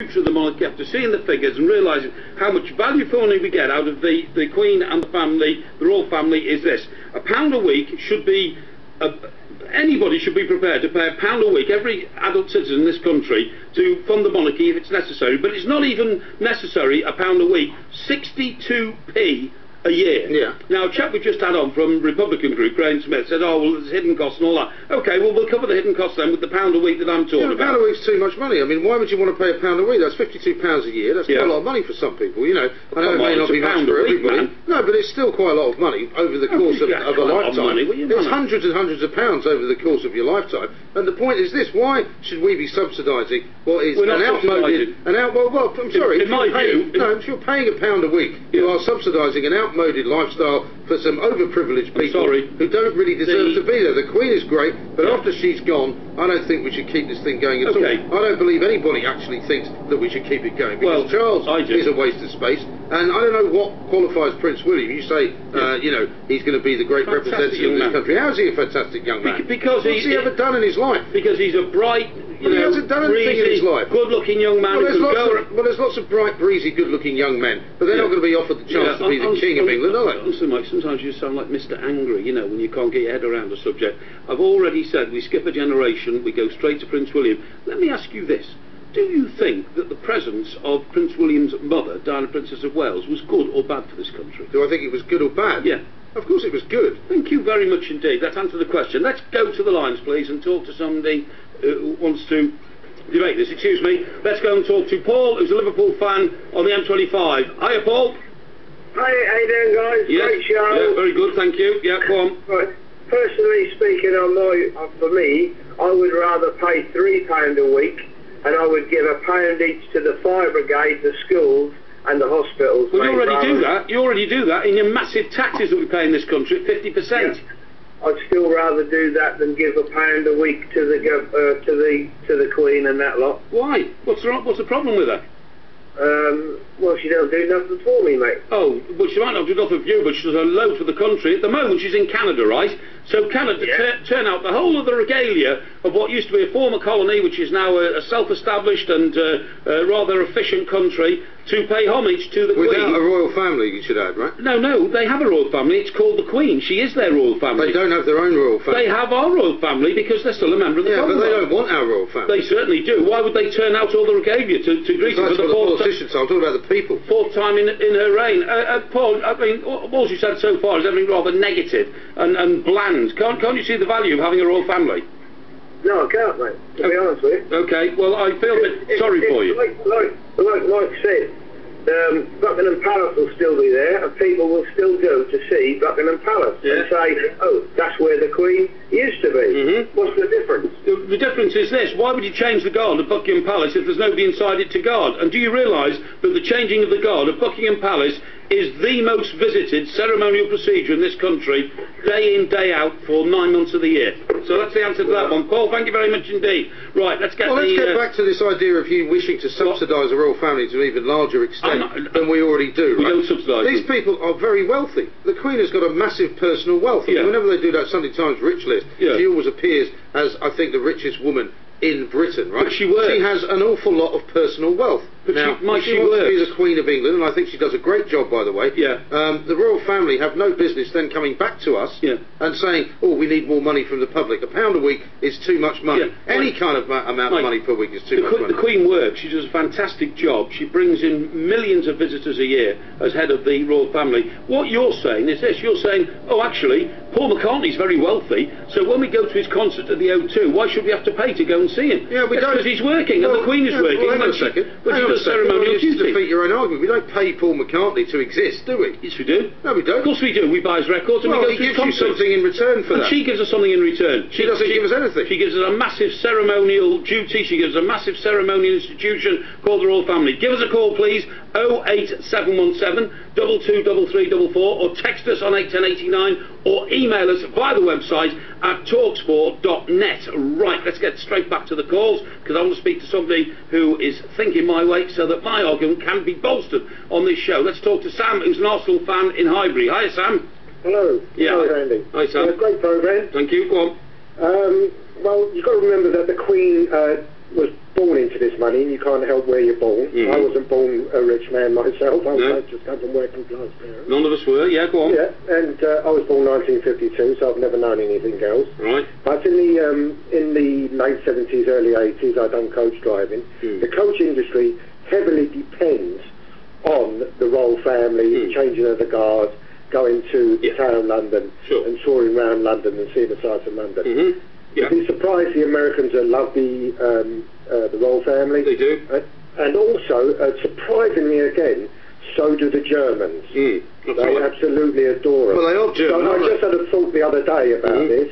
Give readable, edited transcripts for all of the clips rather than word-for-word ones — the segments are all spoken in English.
future of the monarchy, after seeing the figures and realising how much value for money we get out of the Queen and the family, the royal family, is this. £1 a week should be... anybody should be prepared to pay £1 a week, every adult citizen in this country, to fund the monarchy if it's necessary. But it's not even necessary, £1 a week, 62p a year. Yeah. Now, a chap we just had on from Republican group, Graham Smith, said, oh, well, there's hidden costs and all that. OK, well, we'll cover the hidden costs then with the £1 a week that I'm talking about. £1 a week's too much money. I mean, why would you want to pay £1 a week? That's £52 a year. That's quite a lot of money for some people, you know. I know it may not be much for everybody. No, but it's still quite a lot of money over the course of a lifetime. It's hundreds and hundreds of pounds over the course of your lifetime. And the point is this, why should we be subsidising what is an outmoded... Well, I'm sorry. In my view... No, if you're paying £1 a week, you are subsidising an outmoded lifestyle for some overprivileged people who don't really deserve to be there. The Queen is great, but after she's gone, I don't think we should keep this thing going at all. I don't believe anybody actually thinks that we should keep it going, because Charles is a waste of space, and I don't know what qualifies Prince William. You say, you know, he's going to be the great representative of this country. How is he a fantastic young man? Because what's he ever done in his life? Because he's a bright, he hasn't done anything in his life. Good-looking young man. Well, there's lots of bright, breezy, good-looking young men, but they're not going to be offered the chance to be the King of England, are they? Honestly, Mike, sometimes you sound like Mr. Angry, you know, when you can't get your head around a subject. I've already said we skip a generation, we go straight to Prince William. Let me ask you this. Do you think that the presence of Prince William's mother, Diana, Princess of Wales, was good or bad for this country? Do I think it was good or bad? Yeah. Of course it was good. Thank you very much indeed. Let's answer the question. Let's go to the lines, please, and talk to somebody who wants to debate this. Excuse me. Let's go and talk to Paul, who's a Liverpool fan on the M25. Hiya, Paul. Hi, how you doing, guys? Yeah. Great show. Yeah, very good, thank you. Yeah, go on. Right. Personally speaking, for me, I would rather pay £3 a week, and I would give £1 each to the fire brigade, the schools, and the hospitals. Well, you already do that. You already do that in your massive taxes that we pay in this country at 50%. Yeah. I'd still rather do that than give £1 a week to the Queen and that lot. Why? What's the problem with that? Well, she don't do nothing for me, mate. Oh, well, she might not do nothing for you, but she does a load for the country. At the moment, she's in Canada, right? So Canada turn out the whole of the regalia of what used to be a former colony, which is now a self-established and rather efficient country, to pay homage to the Queen. Without a royal family, you should add, right? No, they have a royal family. It's called the Queen. She is their royal family. They don't have their own royal family. They have our royal family because they're still a member of the Commonwealth. But they don't want our royal family. They certainly do. Why would they turn out all the regalia to greet her for the politicians? I'm talking about the people. Fourth time in her reign. Paul, I mean, all you said so far is everything rather negative and bland. Can't you see the value of having a royal family? No, I can't, mate, to be honest with you. OK, well, I feel a bit sorry for you. Like Mike said, Buckingham Palace will still be there, and people will still go to see Buckingham Palace and say, oh, that's where the Queen used to be. What's the difference? The difference is this. Why would you change the guard of Buckingham Palace if there's nobody inside it to guard? And do you realise that the changing of the guard of Buckingham Palace is the most visited ceremonial procedure in this country, day in, day out, for 9 months of the year? So that's the answer to that one. Paul, thank you very much indeed. Right, let's get let's get back to this idea of you wishing to subsidise the royal family to an even larger extent than we already do. We don't subsidise These people are very wealthy. The Queen has got a massive personal wealth. I mean, whenever they do that Sunday Times rich list, she always appears as, I think, the richest woman in Britain, right? But she works. She has an awful lot of personal wealth. But now, she wants to be the Queen of England, and I think she does a great job, by the way. The royal family have no business then coming back to us and saying, oh, we need more money from the public. £1 a week is too much money. Any kind of amount of money per week is too much money. The Queen works. She does a fantastic job. She brings in millions of visitors a year as head of the royal family. What you're saying is this. You're saying, oh, actually, Paul McCartney's very wealthy, so when we go to his concert at the O2, why should we have to pay to go and see him? Yeah, we don't. Because he's working, and the Queen is working. Hang on a second. Ceremonial duty. Defeat your own argument. We don't pay Paul McCartney to exist, do we? Yes, we do. No, we don't. Of course we do. We buy his records and we go to his concerts. He gives you something in return for that. She gives us something in return. She doesn't give us anything. She gives us a massive ceremonial duty. She gives us a massive ceremonial institution called the Royal Family. Give us a call, please. 08717 223344, or text us on 81089, or email us via the website at talksport.net. Right, let's get straight back to the calls, because I want to speak to somebody who is thinking my way so that my argument can be bolstered on this show. Let's talk to Sam, who's an Arsenal fan in Highbury. Hiya, Sam. Hello. Yeah. Hello, Andy. Hi, Sam. Great programme. Thank you. Go on. Well, you've got to remember that the Queen was born into this money, and you can't help where you're born. I wasn't born a rich man myself. I just come from working class parents. None of us were. Yeah, go on. Yeah, and I was born 1952, so I've never known anything else. Right. But in the late 70s, early 80s, I done coach driving. The coach industry heavily depends on the royal family, changing of the guard, going to town London and touring around London and seeing the sights of London. You'd be surprised the Americans love the royal family. They do. And also, surprisingly again, so do the Germans. They absolutely adore them. Well, they are German. So I just had a thought the other day about this.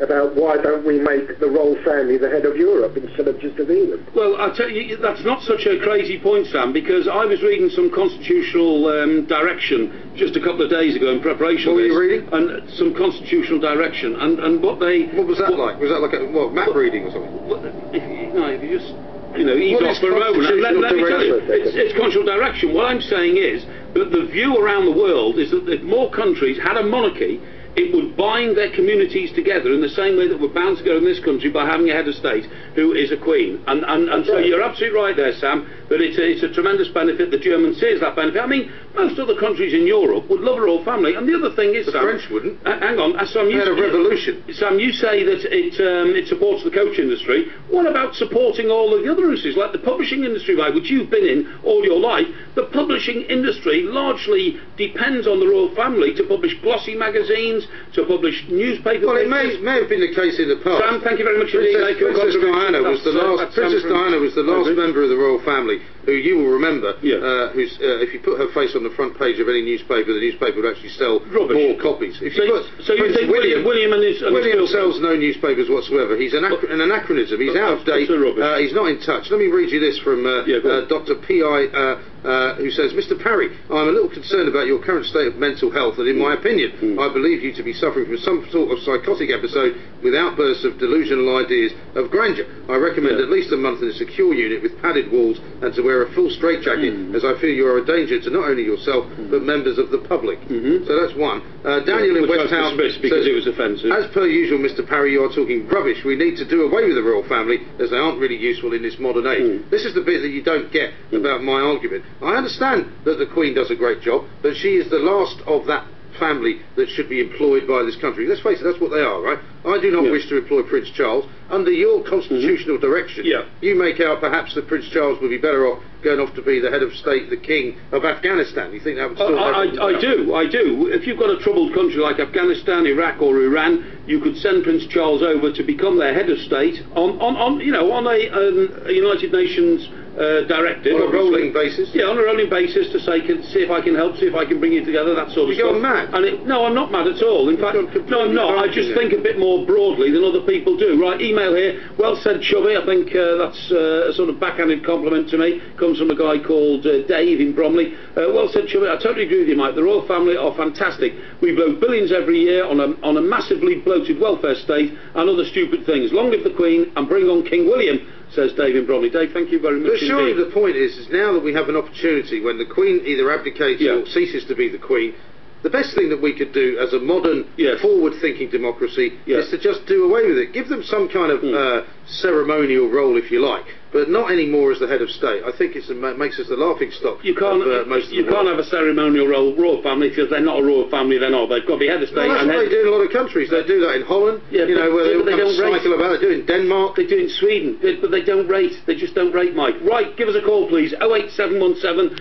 About why don't we make the royal family the head of Europe instead of just of England? Well, I'll tell you, that's not such a crazy point, Sam, because I was reading some constitutional direction just a couple of days ago in preparation. What were you reading? And some constitutional direction, and what they... What was that like? Was that like a map reading or something? Well, if you just... ease off for a moment. Let me tell you, it's constitutional direction. What I'm saying is that the view around the world is that if more countries had a monarchy, it would bind their communities together in the same way that we're bound together in this country by having a head of state who is a queen. And so you're absolutely right there, Sam, that it's a tremendous benefit. The Germans sees that benefit. I mean, most other countries in Europe would love a royal family. And the other thing is, the Sam... French wouldn't. Hang on, Sam, you... They had a revolution. Sam, you say that it supports the coach industry. What about supporting all of the other industries, like the publishing industry, right, which you've been in all your life? The publishing industry largely depends on the royal family to publish glossy magazines, to publish newspapers. Well, it may have been the case in the past. Sam, thank you very much indeed. Princess Diana was the last member of the royal family who you will remember, who's, if you put her face on the front page of any newspaper, the newspaper would actually sell more copies. If you so you think William and his... William sells no newspapers whatsoever. He's an anachronism. He's out of date. He's not in touch. Let me read you this from Dr. P.I., who says, Mr. Parry, I'm a little concerned about your current state of mental health, and in my opinion, I believe you to be suffering from some sort of psychotic episode with outbursts of delusional ideas of grandeur. I recommend at least a month in a secure unit with padded walls and to wear a full straitjacket, as I feel you are a danger to not only yourself but members of the public. So that's one. Daniel in West House because it was offensive. As per usual, Mr. Parry, you are talking rubbish. We need to do away with the royal family as they aren't really useful in this modern age. This is the bit that you don't get about my argument. I understand that the Queen does a great job, but she is the last of that family that should be employed by this country. Let's face it, that's what they are, right? I do not wish to employ Prince Charles. Under your constitutional direction, you make out perhaps that Prince Charles would be better off going off to be the head of state, the king of Afghanistan. You think that would still happen? I do. If you've got a troubled country like Afghanistan, Iraq or Iran, you could send Prince Charles over to become their head of state on a United Nations directive. On a rolling basis? Yeah, on a rolling basis to say, see if I can help, see if I can bring you together, that sort of stuff. You're mad? No, I'm not mad at all. In fact, no, I'm not. I just think a bit more broadly than other people do. Right, email here. Well said, Chubby. I think that's a sort of backhanded compliment to me. Comes from a guy called Dave in Bromley. Well said, Chubby. I totally agree with you, Mike. The royal family are fantastic. We blow billions every year on a massively bloated welfare state and other stupid things. Long live the Queen and bring on King William, says Dave in Bromley. Dave, thank you very much indeed. But surely the point is now that we have an opportunity when the Queen either abdicates or ceases to be the Queen, the best thing that we could do as a modern, forward-thinking democracy is to just do away with it. Give them some kind of ceremonial role, if you like, but not anymore as the head of state. I think it makes us the laughing stock. You can't have a ceremonial royal family because they're not a royal family. They're not. They've got to be head of state. Well, that's what they do in a lot of countries. They do that in Holland. Where they don't cycle about. They do it in Denmark. They do it in Sweden, but they don't rate. They just don't rate, Mike. Right, give us a call, please. 08717